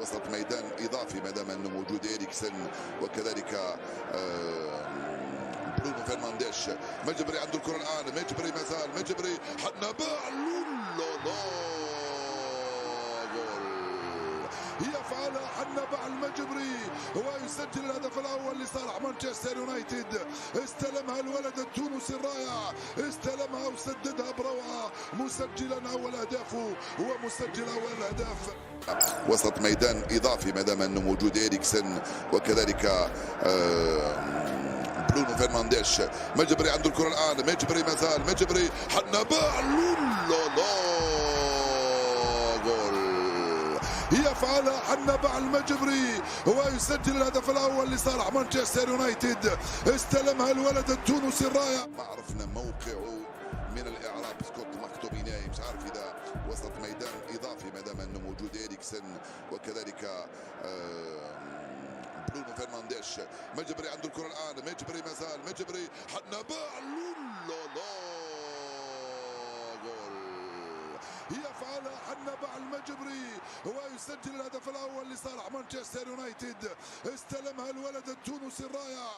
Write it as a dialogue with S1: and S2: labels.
S1: وسط ميدان اضافي ما دام انه موجود اريكسن وكذلك برونو فرنانديش. مجبري عنده الكره الان، مجبري ما زال، مجبري حنباع لولا جول يفعلها حنباع المجبري ويسجل الهدف الاول لصالح مانشستر يونايتد. استلمها الولد التونسي الرائع، استلمها وسددها بروعه، مسجلا اول اهدافه ومسجل اول اهداف. وسط ميدان اضافي ما دام انه موجود اريكسن وكذلك برونو فرنانديش. مجبري عنده الكره الان، مجبري ما زال، مجبري حنباع لولا جول يفعلها حنباع المجبري ويسجل الهدف الاول لصالح مانشستر يونايتد. استلمها الولد التونسي الرائع. ما عرفنا موقعه من الاعراب، سكوت مكتوميناي مش عارف اذا وسط ميدان اضافي ما دام انه موجود اريكسن وكذلك برونو فرنانديش. مجبري عنده الكره الان، مجبري ما زال، مجبري حنباع لولا جول يفعلها حنباع المجبري ويسجل الهدف الاول لصالح مانشستر يونايتد. استلمها الولد التونسي الرائع.